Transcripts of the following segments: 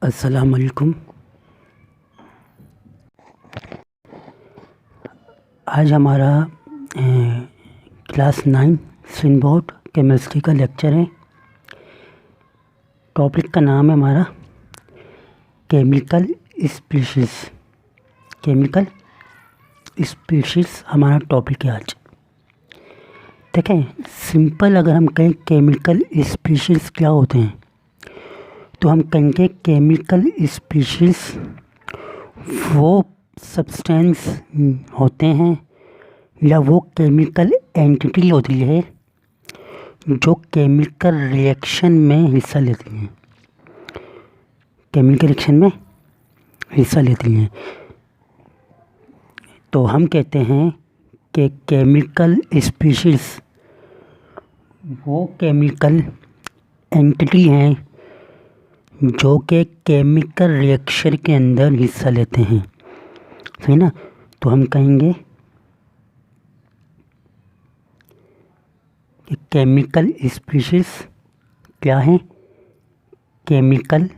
अस्सलाम वालेकुम। आज हमारा क्लास 9 सिनबोर्ड केमिस्ट्री का लेक्चर है। टॉपिक का नाम है हमारा केमिकल स्पीशीज़। केमिकल स्पीशीज़ हमारा टॉपिक है आज। देखें, सिंपल अगर हम कहें केमिकल स्पीशीज़ क्या होते हैं तो हम कहेंगे केमिकल स्पीशीज़ वो सब्सटेंस होते हैं या वो केमिकल एंटिटी होती है जो केमिकल रिएक्शन में हिस्सा लेती हैं। केमिकल रिएक्शन में हिस्सा लेती हैं तो हम कहते हैं कि केमिकल स्पीशीज़ वो केमिकल एंटिटी हैं जो कि केमिकल रिएक्शन के अंदर हिस्सा लेते हैं। सही ना? तो हम कहेंगे कि केमिकल स्पीशीज़ क्या हैं? केमिकल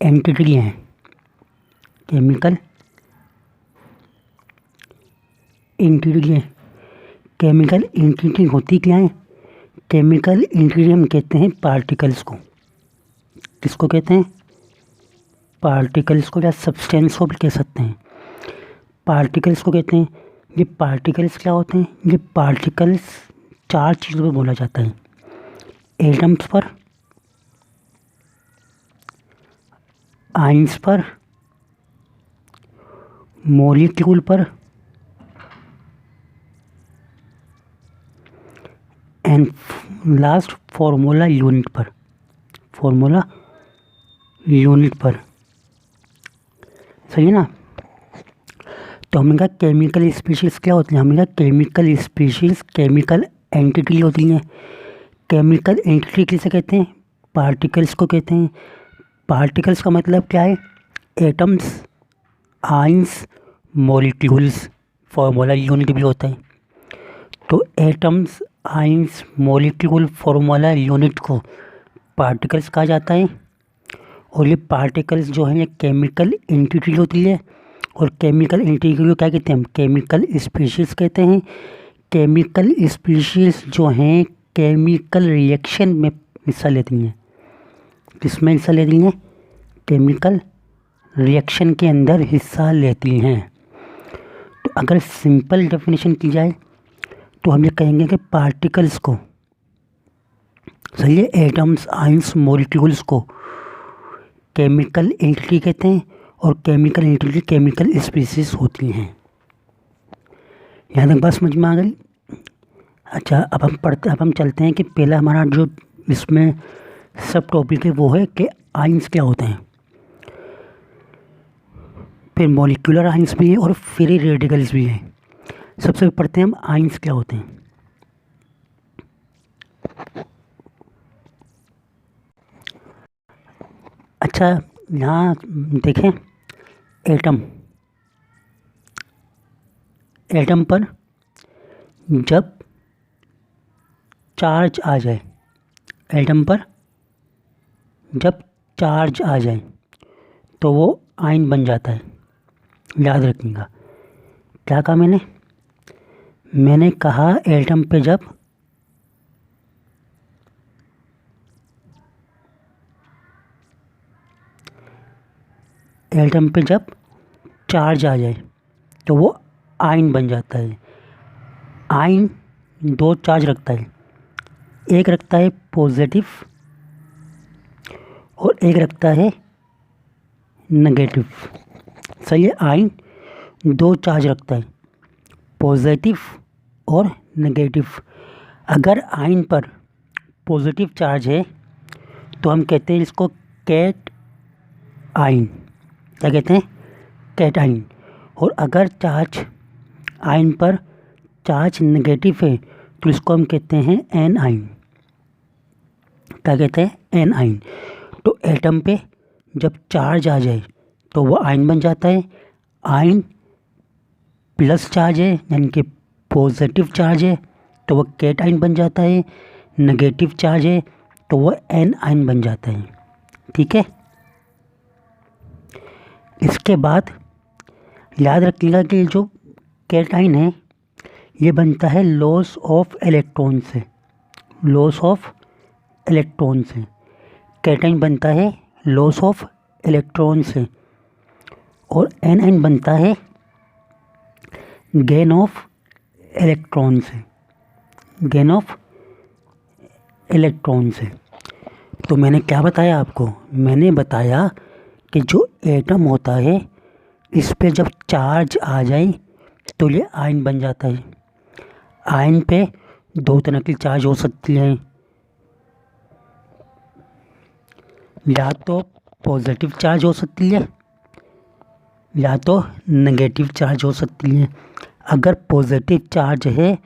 एंटिटी हैं। केमिकल एंटिटी हैं। केमिकल एंटिटी होती क्या है? केमिकल एंटिटी हम कहते हैं पार्टिकल्स को। किसको कहते हैं? पार्टिकल्स को या सब्सटेंस को भी कह सकते हैं। पार्टिकल्स को कहते हैं। ये पार्टिकल्स क्या होते हैं? ये पार्टिकल्स चार चीज़ों पर बोला जाता है। एटम्स पर, आइंस पर, मॉलिक्यूल पर एंड लास्ट फॉर्मूला यूनिट पर। फॉर्मूला यूनिट पर। सही है ना? तो हमने कहा केमिकल स्पीशीज़ क्या होती है? हमने कहा केमिकल स्पीशीज़ केमिकल एंटिटी होती हैं। केमिकल एंटिटी किसे कहते हैं? पार्टिकल्स को कहते हैं। पार्टिकल्स का मतलब क्या है? Atoms, ions, molecules. Formula unit भी होता है। तो atoms, ions, molecule, formula unit को पार्टिकल्स कहा जाता है। और ये पार्टिकल्स जो हैं ये केमिकल एंटिटी होती है। और केमिकल एंटिटी को क्या कहते हैं? हम केमिकल स्पीशीज़ कहते हैं। केमिकल स्पीशीज़ जो हैं केमिकल रिएक्शन में हिस्सा लेती हैं। किसमें हिस्सा लेती हैं? केमिकल रिएक्शन के अंदर हिस्सा लेती हैं। तो अगर सिंपल डेफिनेशन की जाए तो हम ये कहेंगे कि पार्टिकल्स को, सही है, एटम्स, आइंस, मॉलिक्यूल्स को केमिकल एंटिटी कहते हैं। और केमिकल एंटिटी केमिकल स्पीशीज़ होती हैं। यहाँ तक बात समझ में आ गई? अच्छा, अब हम चलते हैं कि पहला हमारा जो इसमें सब टॉपिक है वो है कि आइंस क्या होते हैं। फिर मॉलिक्यूलर आइंस भी है और फ्री रेडिकल्स भी हैं। सबसे पढ़ते हैं हम आइंस क्या होते हैं। अच्छा, यहाँ देखें, एटम पर जब चार्ज आ जाए, एटम पर जब चार्ज आ जाए तो वो आयन बन जाता है। याद रखिएगा। क्या कहा मैंने? मैंने कहा एटम पे जब चार्ज आ जाए तो वो आयन बन जाता है। आयन दो चार्ज रखता है। एक रखता है पॉजिटिव और एक रखता है नेगेटिव। सही है? आयन दो चार्ज रखता है, पॉजिटिव और नेगेटिव। अगर आयन पर पॉजिटिव चार्ज है तो हम कहते हैं इसको कैट आयन। क्या कहते हैं? Cation. और अगर चार्ज आयन पर चार्ज नेगेटिव है तो इसको हम कहते हैं एन आयन। क्या कहते हैं? An ion. तो एटम पे जब चार्ज आ जाए तो वो आयन बन जाता है। आयन प्लस चार्ज है यानी कि पॉजिटिव चार्ज है तो वो कैट आयन बन जाता है। नेगेटिव चार्ज है तो वो एन आइन बन जाता है। ठीक है, इसके बाद याद रखिएगा कि जो कैटाइन है ये बनता है लॉस ऑफ इलेक्ट्रॉन से, लॉस ऑफ इलेक्ट्रॉन से। कैटाइन बनता है लॉस ऑफ इलेक्ट्रॉन से, और एन बनता है गेन ऑफ इलेक्ट्रॉन से, गेन ऑफ इलेक्ट्रॉन से। तो मैंने क्या बताया आपको, मैंने बताया कि जो एटम होता है इस पे जब चार्ज आ जाए तो ये आयन बन जाता है। आयन पे दो तरह की चार्ज हो सकती है, या तो पॉजिटिव चार्ज हो सकती है या तो नेगेटिव चार्ज हो सकती है। अगर पॉजिटिव चार्ज है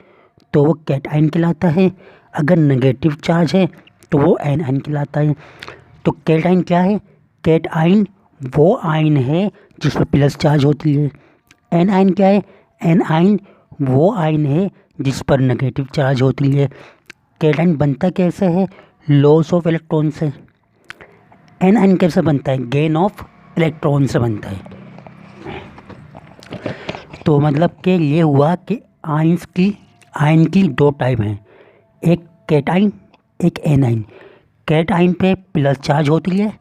तो वो कैटाइन कहलाता है, अगर नेगेटिव चार्ज है तो वो एनाइन कहलाता है। तो कैटाइन क्या है, कैटाइन वो आयन है जिस पर प्लस चार्ज होती है। एनाइन क्या है, एनाइन वो आयन है जिस पर नेगेटिव चार्ज होती है। कैटाइन बनता कैसे है, लॉस ऑफ इलेक्ट्रॉन से। एनाइन कैसे बनता है, गेन ऑफ इलेक्ट्रॉन से बनता है। तो मतलब कि ये हुआ कि आयन की दो टाइप हैं, एक कैटाइन एक एनाइन। कैटाइन पे प्लस चार्ज होती है,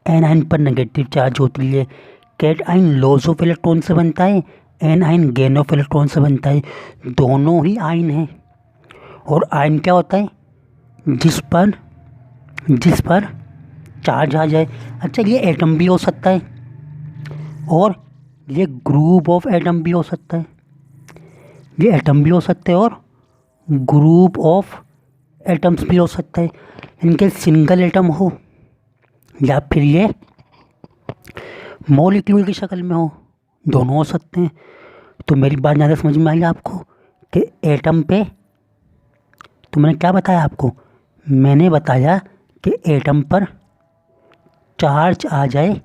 एनाइन पर नेगेटिव चार्ज होती है। कैटाइन लॉस ऑफ इलेक्ट्रॉन से बनता है, एनाइन गेन ऑफ इलेक्ट्रॉन से बनता है। दोनों ही आयन हैं। और आयन क्या होता है, जिस पर चार्ज आ जाए। अच्छा, ये एटम भी हो सकता है और ये ग्रुप ऑफ एटम भी हो सकता है। ये एटम भी हो सकते हैं और ग्रुप ऑफ एटम्स भी हो सकता है। इनके सिंगल एटम हो या फिर ये मॉलिक्यूल की शक्ल में हो, दोनों हो सकते हैं। तो मेरी बात ज़्यादा समझ में आई आपको कि एटम पे, तो मैंने क्या बताया आपको, मैंने बताया कि एटम पर चार्ज आ जाए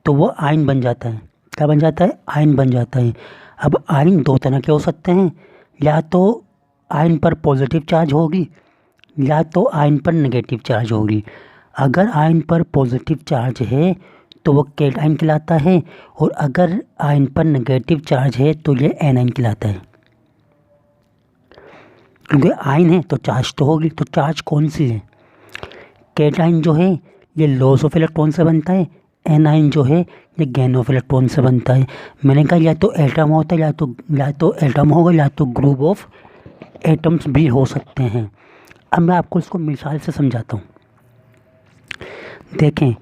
तो वो आयन बन जाता है। क्या बन जाता है, आयन बन जाता है। अब आयन दो तरह के हो सकते हैं, या तो आयन पर पॉजिटिव चार्ज होगी या तो आयन पर नेगेटिव चार्ज होगी। अगर आयन पर पॉजिटिव चार्ज है तो वो कैटाइन कहलाता है, और अगर आयन पर नेगेटिव चार्ज है तो ये एनाइन कहलाता है। क्योंकि आयन है तो चार्ज तो होगी, तो चार्ज कौन सी है, कैटाइन जो है ये लॉस ऑफ इलेक्ट्रॉन से बनता है, एनाइन जो है ये गेन ऑफ इलेक्ट्रॉन से बनता है। मैंने कहा या तो एटम होता है, या तो एटम होगा, या तो ग्रुप ऑफ एटम्स भी हो सकते हैं। अब मैं आपको इसको मिसाल से समझाता हूँ। देखें,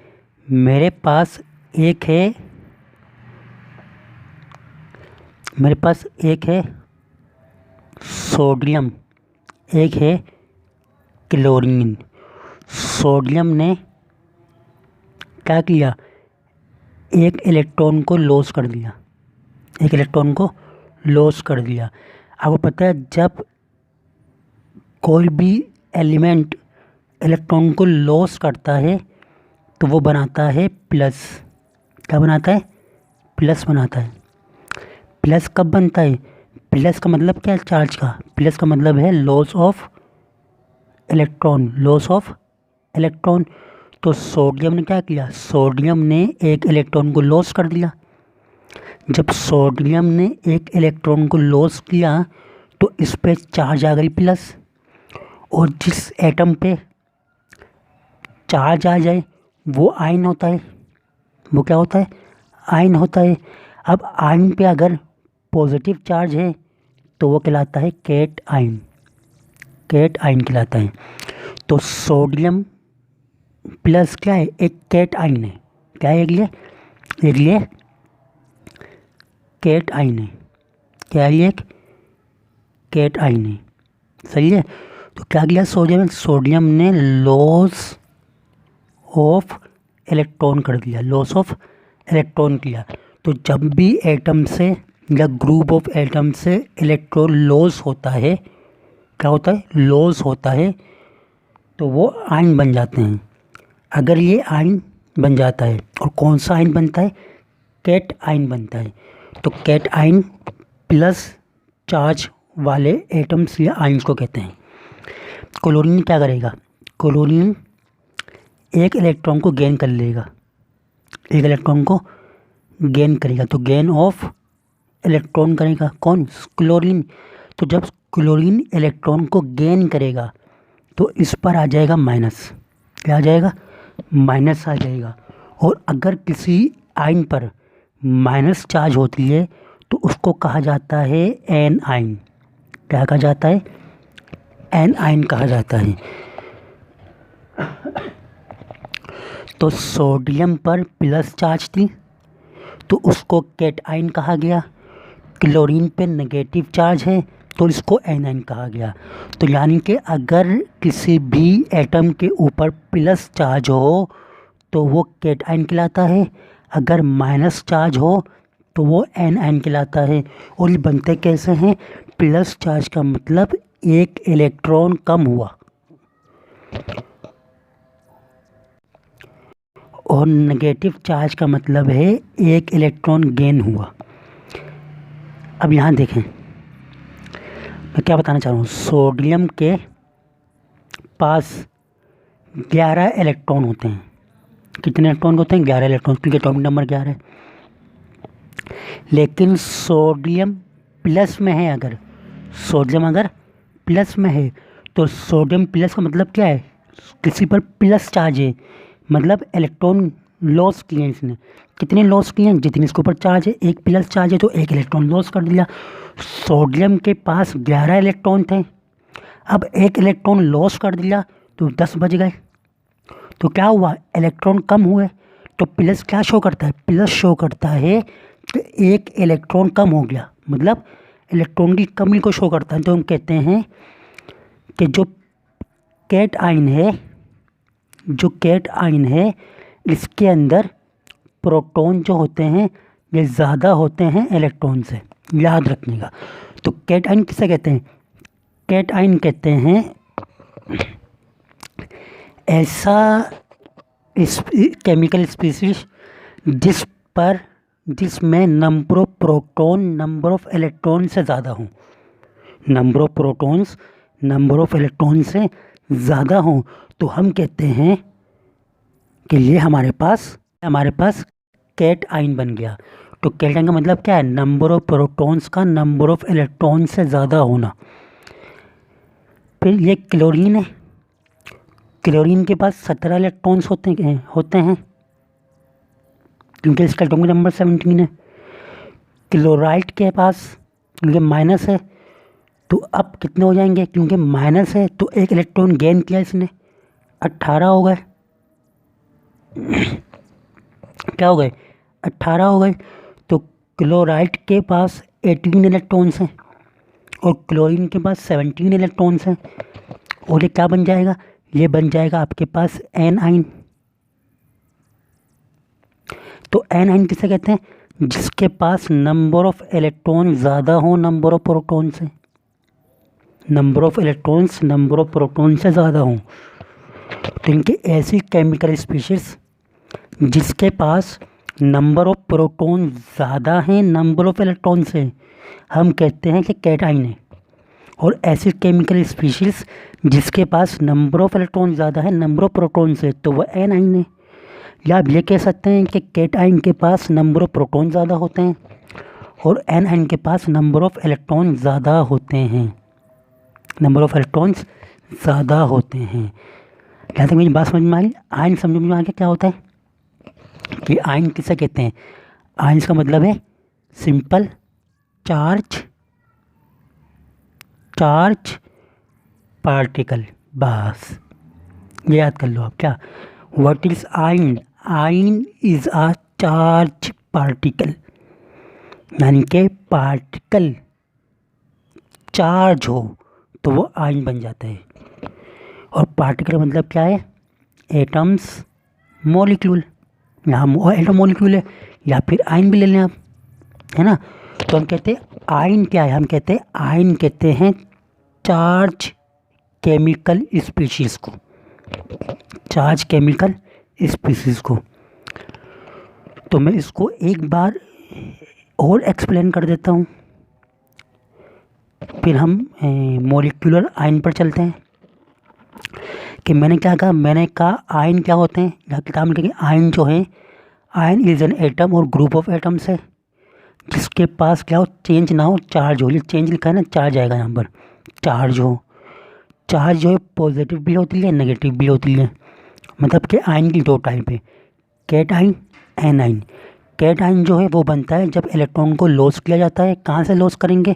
मेरे पास एक है सोडियम, एक है क्लोरीन। सोडियम ने क्या किया, एक इलेक्ट्रॉन को लॉस कर दिया, एक इलेक्ट्रॉन को लॉस कर दिया। आपको पता है जब कोई भी एलिमेंट इलेक्ट्रॉन को लॉस करता है तो वो बनाता है प्लस। क्या बनाता है, प्लस बनाता है। प्लस कब बनता है, प्लस का मतलब क्या है, चार्ज का। प्लस का मतलब है loss of electron, loss of electron. तो सोडियम ने क्या किया, सोडियम ने एक इलेक्ट्रॉन को लॉस कर दिया। जब सोडियम ने एक इलेक्ट्रॉन को लॉस किया तो इस पे चार्ज आ गई प्लस, और जिस एटम पे चार्ज आ जाए वो आयन होता है। वो क्या होता है, आयन होता है। अब आयन पे अगर पॉजिटिव चार्ज है तो वो कहलाता है कैट आयन, कैट आयन कहलाता है। तो सोडियम प्लस क्या है, एक कैट आयन है। क्या है ये कैट आयन है। क्या है, ये कैट आयन है। सही है। तो क्या किया सोडियम ने लॉस ऑफ इलेक्ट्रॉन कर दिया, लॉस ऑफ इलेक्ट्रॉन किया। तो जब भी एटम से या ग्रुप ऑफ एटम से इलेक्ट्रॉन लॉस होता है, क्या होता है, लॉस होता है, तो वो आयन बन जाते हैं। अगर ये आयन बन जाता है, और कौन सा आयन बनता है, कैट आयन बनता है। तो कैट आयन प्लस चार्ज वाले एटम्स या आयन्स को कहते हैं। क्लोरीन क्या करेगा, क्लोरीन एक इलेक्ट्रॉन को गेन कर लेगा, एक इलेक्ट्रॉन को गेन करेगा, तो गेन ऑफ इलेक्ट्रॉन करेगा कौन? क्लोरीन। तो जब क्लोरीन इलेक्ट्रॉन को गेन करेगा तो इस पर आ जाएगा माइनस। क्या आ जाएगा? माइनस आ जाएगा। और अगर किसी आयन पर माइनस चार्ज होती है तो उसको कहा जाता है एन आयन। क्या कहा जाता है? एन आयन कहा जाता है। तो सोडियम पर प्लस चार्ज थी तो उसको कैट आयन कहा गया। क्लोरीन पे नेगेटिव चार्ज है तो इसको एनाइन कहा गया। तो यानी कि अगर किसी भी एटम के ऊपर प्लस चार्ज हो तो वो कैटायन कहलाता है, अगर माइनस चार्ज हो तो वो एनाइन कहलाता है। और ये बनते कैसे हैं? प्लस चार्ज का मतलब एक इलेक्ट्रॉन कम हुआ और नेगेटिव चार्ज का मतलब है एक इलेक्ट्रॉन गेन हुआ। अब यहाँ देखें, मैं क्या बताना चाह रहा हूँ। सोडियम के पास 11 इलेक्ट्रॉन होते हैं। कितने इलेक्ट्रॉन होते हैं? 11 इलेक्ट्रॉन, क्योंकि एटॉमिक नंबर 11 है। लेकिन सोडियम प्लस में है, अगर सोडियम अगर प्लस में है तो सोडियम प्लस का मतलब क्या है? किसी पर प्लस चार्ज है, मतलब इलेक्ट्रॉन लॉस किए हैं इसने। कितने लॉस किए हैं? जितने इसके ऊपर चार्ज है। एक प्लस चार्ज है तो एक इलेक्ट्रॉन लॉस कर दिया। सोडियम के पास 11 इलेक्ट्रॉन थे, अब एक इलेक्ट्रॉन लॉस कर दिया तो 10 बच गए। तो क्या हुआ? इलेक्ट्रॉन कम हुए। तो प्लस क्या शो करता है? प्लस शो करता है कि एक इलेक्ट्रॉन कम हो गया, मतलब इलेक्ट्रॉन की कमी को शो करता है। तो हम कहते हैं कि जो कैट आयन है, जो कैट आयन है इसके अंदर प्रोटॉन जो होते हैं ये ज़्यादा होते हैं इलेक्ट्रॉन से, याद रखने का। तो कैट आयन किसे कहते हैं? कैट आयन कहते हैं ऐसा केमिकल स्पीशीज जिसमें number of proton number of electron से ज़्यादा हों। Number of protons number of electron से ज़्यादा हों तो हम कहते हैं कि ये हमारे पास कैट आयन बन गया। तो कैट आयन का मतलब क्या है? नंबर ऑफ प्रोटॉन्स का नंबर ऑफ इलेक्ट्रॉन से ज़्यादा होना। फिर ये क्लोरीन है, क्लोरीन के पास 17 इलेक्ट्रॉन्स होते हैं क्योंकि इसका एटॉमिक नंबर 17 है। क्लोराइड के पास क्योंकि माइनस है तो अब कितने हो जाएंगे? क्योंकि माइनस है तो एक इलेक्ट्रॉन गेन किया इसने, 18 हो गए। क्या हो गए? 18 हो गए। तो क्लोराइड के पास 18 इलेक्ट्रॉन्स हैं और क्लोरीन के पास 17 इलेक्ट्रॉन्स हैं। और ये क्या बन जाएगा? ये बन जाएगा आपके पास एन आयन। तो एन आयन किसे कहते हैं? जिसके पास नंबर ऑफ इलेक्ट्रॉन ज़्यादा हो नंबर ऑफ प्रोटॉन से। Number of electrons number of proton से ज़्यादा हों। तो इनकी ऐसी केमिकल स्पीशीज जिसके पास नंबर ऑफ प्रोटॉन ज़्यादा हैं नंबर ऑफ इलेक्ट्रॉन से, हम कहते हैं कि कैट आयन है। और ऐसी केमिकल स्पीशीज जिसके पास नंबर ऑफ इलेक्ट्रॉन ज़्यादा है नंबर ऑफ प्रोटॉन से, तो वह एन आयन है। या आप ये कह सकते हैं कि कैट आयन के पास नंबर ऑफ प्रोटॉन ज़्यादा होते हैं और एन आयन के पास नंबर ऑफ इलेक्ट्रॉन ज़्यादा होते हैं। नंबर ऑफ इलेक्ट्रॉन्स ज़्यादा होते हैं। यहाँ तक मेरी बात समझ में आ गई? आयन समझ में आ गया क्या होता है कि आयन किसे कहते हैं? आयन का मतलब है सिंपल चार्ज पार्टिकल। बस ये याद कर लो आप। क्या what is ion? Ion is a charge particle, यानी कि पार्टिकल चार्ज हो तो वो आयन बन जाता है। और पार्टिकल मतलब क्या है? Atoms, molecule. यहाँ एटम मॉलिक्यूल है या फिर आयन भी ले लें आप, है ना। तो हम कहते हैं आयन क्या है? हम कहते हैं आयन कहते हैं चार्ज केमिकल स्पीशीज़ को, चार्ज केमिकल स्पीशीज़ को। तो मैं इसको एक बार और एक्सप्लेन कर देता हूँ, फिर हम मॉलिक्यूलर आयन पर चलते हैं। कि मैंने क्या कहा, मैंने कहा आयन क्या होते हैं, या किताब में लिखा कि आयन जो है, आयन इज एन एटम और ग्रुप ऑफ एटम्स है जिसके पास क्या हो, चेंज ना हो, चार्ज हो। ये चेंज लिखा है ना, चार्ज आएगा यहाँ पर, चार्ज हो। चार्ज जो है पॉजिटिव भी होती है, नेगेटिव भी होती है। मतलब कि आयन की दो टाइप है, cation, anion. Cation जो है वो बनता है जब इलेक्ट्रॉन को लॉस किया जाता है। कहाँ से लॉस करेंगे,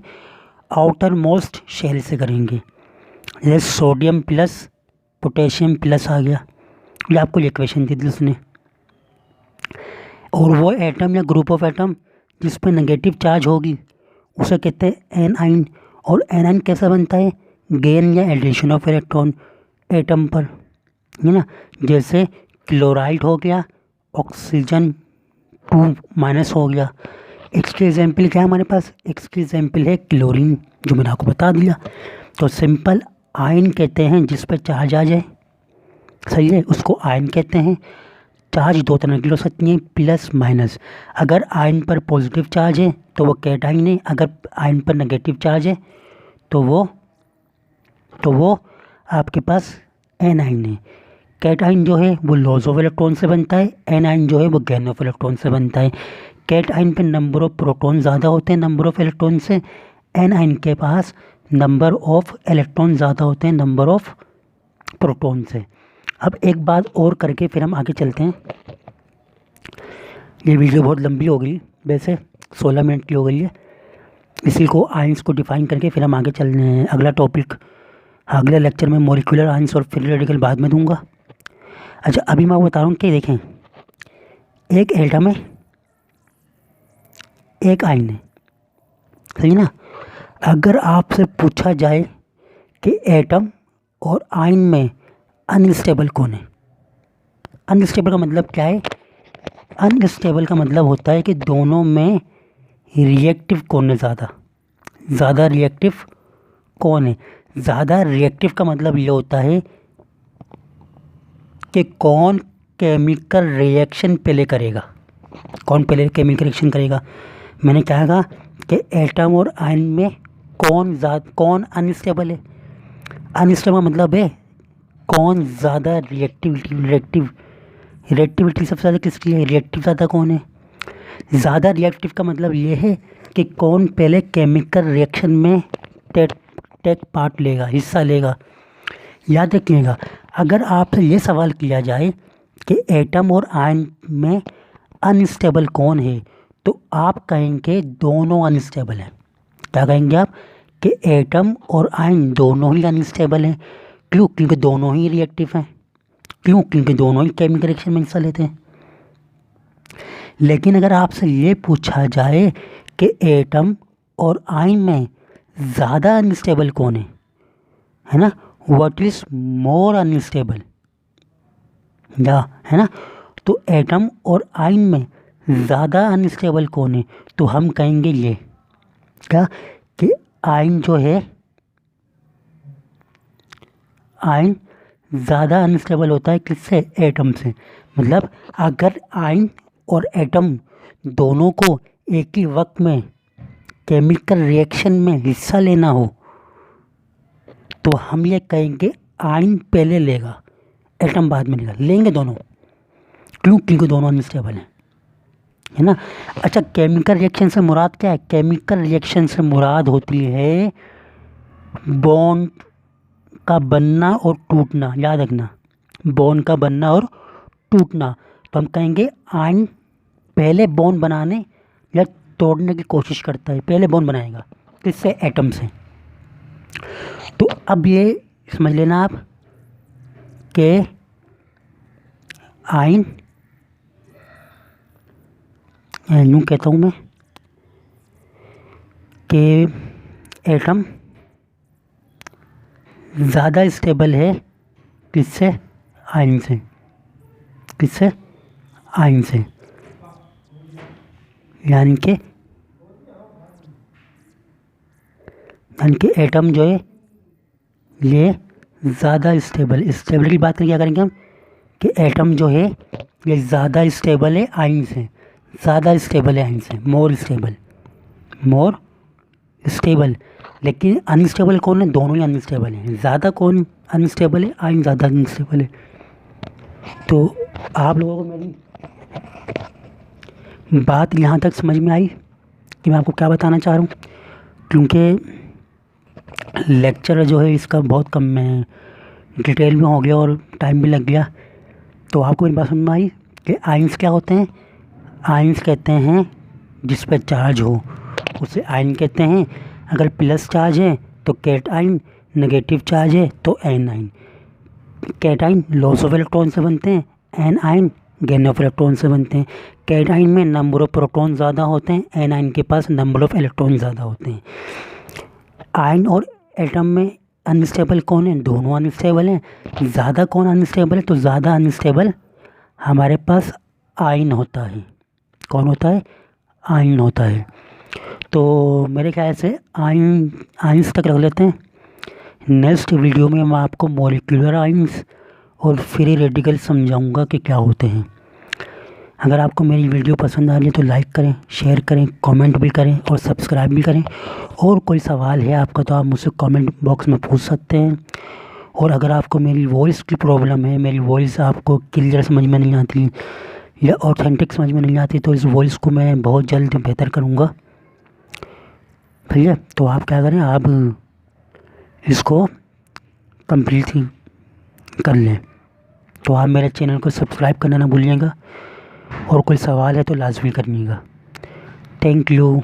आउटर मोस्ट शेल से करेंगे। जैसे सोडियम प्लस पोटेशियम प्लस आ गया, ये आपको इक्वेशन दी थी उसने। और वो एटम या ग्रुप ऑफ एटम जिस पर नेगेटिव चार्ज होगी उसे कहते हैं एन आयन। और एन आयन कैसा बनता है, गेन या एडिशन ऑफ इलेक्ट्रॉन एटम पर, है ना। जैसे क्लोराइड हो गया, ऑक्सीजन 2- हो गया। इसके एग्जाम्पल क्या है हमारे पास, इसकी एग्जाम्पल है क्लोरीन, जो मैंने आपको बता दिया। तो सिंपल आयन कहते हैं जिस पर चार्ज आ जाए, सही है, उसको आयन कहते हैं। चार्ज दो तरह की हो सकती हैं, प्लस माइनस। अगर आयन पर पॉजिटिव चार्ज है तो वो कैटाइन है, अगर आयन पर नेगेटिव चार्ज है तो वो आपके पास एन आयन है। कैटाइन जो है वो लॉस ऑफ इलेक्ट्रॉन से बनता है, एन आयन जो है वो गेन ऑफ इलेक्ट्रॉन से बनता है। कैट आयन पे नंबर ऑफ प्रोटॉन ज़्यादा होते हैं नंबर ऑफ इलेक्ट्रॉन से, एन आयन के पास नंबर ऑफ इलेक्ट्रॉन ज़्यादा होते हैं नंबर ऑफ प्रोटॉन से। अब एक बात और करके फिर हम आगे चलते हैं। ये वीडियो बहुत लंबी हो गई, वैसे 16 मिनट की हो गई है। इसी को आयंस को डिफाइन करके फिर हम आगे चल रहे हैं। अगला टॉपिक अगले लेक्चर में मॉलिक्यूलर आयंस और फ्री रेडिकल बाद में दूंगा। अच्छा, अभी मैं बता रहा हूँ कि देखें, एक एटम है, एक आयन है, सही ना। अगर आपसे पूछा जाए कि एटम और आयन में अनस्टेबल कौन है, अनस्टेबल का मतलब क्या है, अनस्टेबल का मतलब होता है कि दोनों में रिएक्टिव कौन है, ज़्यादा रिएक्टिव कौन है। ज़्यादा रिएक्टिव का मतलब ये होता है कि कौन केमिकल रिएक्शन पहले करेगा, कौन पहले केमिकल रिएक्शन करेगा। मैंने क्या कहा कि एटम और आयन में कौन अनस्टेबल है। अनस्टेबल का मतलब है कौन ज़्यादा रिएक्टिविटी सबसे ज़्यादा किसकी है, रिएक्टिव ज़्यादा कौन है। ज़्यादा रिएक्टिव का मतलब ये है कि कौन पहले केमिकल रिएक्शन में टेक पार्ट लेगा, हिस्सा लेगा। याद रखिएगा, अगर आपसे ये सवाल किया जाए कि एटम और आयन में अनस्टेबल कौन है, तो आप कहेंगे दोनों अनस्टेबल हैं। क्या कहेंगे आप, कि एटम और आयन दोनों ही अनस्टेबल हैं। क्यों, क्योंकि दोनों ही रिएक्टिव हैं। क्यों, क्योंकि दोनों ही केमिकल रिएक्शन में हिस्सा लेते हैं। लेकिन अगर आपसे ये पूछा जाए कि एटम और आयन में ज़्यादा अनस्टेबल कौन है ना, व्हाट इज़ मोर अनस्टेबल, या है ना, तो एटम और आयन में ज़्यादा अनस्टेबल कौन है, तो हम कहेंगे ये क्या, कि आयन जो है, आयन ज़्यादा अनस्टेबल होता है किससे, एटम से। मतलब अगर आयन और एटम दोनों को एक ही वक्त में केमिकल रिएक्शन में हिस्सा लेना हो तो हम ये कहेंगे आयन पहले लेगा, एटम बाद में लेंगे दोनों। क्यों, क्योंकि दोनों अनस्टेबल हैं, है ना। अच्छा, केमिकल रिएक्शन से मुराद क्या है, केमिकल रिएक्शन से मुराद होती है बॉन्ड का बनना और टूटना। याद रखना, बॉन्ड का बनना और टूटना। तो हम कहेंगे आयन पहले बॉन्ड बनाने या तोड़ने की कोशिश करता है, पहले बॉन्ड बनाएगा, किससे, एटम से। तो अब ये समझ लेना आप कि आयन, यूँ कहता हूँ मैं कि एटम ज़्यादा स्टेबल है किससे, आयन से, किससे, आयन से। यानी कि एटम जो है ये ज़्यादा स्टेबल की बात करें, क्या करेंगे हम, कि एटम जो है ये ज़्यादा स्टेबल है आयन से, ज़्यादा स्टेबल है आयन से, मोर स्टेबल। लेकिन अनस्टेबल कौन है? दोनों ही अनस्टेबल हैं। ज़्यादा कौन अनस्टेबल है? आयन ज़्यादा अनस्टेबल है। तो आप लोगों को मेरी बात यहाँ तक समझ में आई कि मैं आपको क्या बताना चाह रहा हूँ? क्योंकि लेक्चर जो है इसका बहुत कम में डिटेल में हो गया और टाइम भी लग गया। तो आपको मेरी बात समझ में आई कि आयंस क्या होते हैं? आयंस कहते हैं जिस पर चार्ज हो उसे आयन कहते हैं। अगर प्लस चार्ज है तो कैट आयन, नेगेटिव चार्ज है तो anion. Cation loss of electron से बनते हैं, anion gain of electron से बनते हैं। कैट आयन में नंबर ऑफ प्रोटॉन ज़्यादा होते हैं, एन आयन के पास नंबर ऑफ इलेक्ट्रॉन ज़्यादा होते हैं। आयन और एटम में अनस्टेबल कौन है? दोनों अनस्टेबल हैं। ज़्यादा कौन अनस्टेबल है? तो ज़्यादा अनस्टेबल हमारे पास आयन होता है। कौन होता है? आयन होता है। तो मेरे ख्याल से आयंस तक रख लेते हैं। नेक्स्ट वीडियो में मैं आपको मॉलिक्यूलर आयंस और फ्री रेडिकल समझाऊंगा कि क्या होते हैं। अगर आपको मेरी वीडियो पसंद आ रही है तो लाइक करें, शेयर करें, कमेंट भी करें और सब्सक्राइब भी करें। और कोई सवाल है आपका तो आप मुझसे कमेंट बॉक्स में पूछ सकते हैं। और अगर आपको मेरी वॉइस की प्रॉब्लम है, मेरी वॉइस आपको क्लियर समझ में नहीं आती या ऑथेंटिक समझ में नहीं आती, तो इस वॉइस को मैं बहुत जल्द बेहतर करूँगा। ठीक है, तो आप क्या करें, आप इसको कंप्लीट कर लें। तो आप मेरे चैनल को सब्सक्राइब करना ना भूलिएगा और कोई सवाल है तो लाजमी करिएगा। Thank you.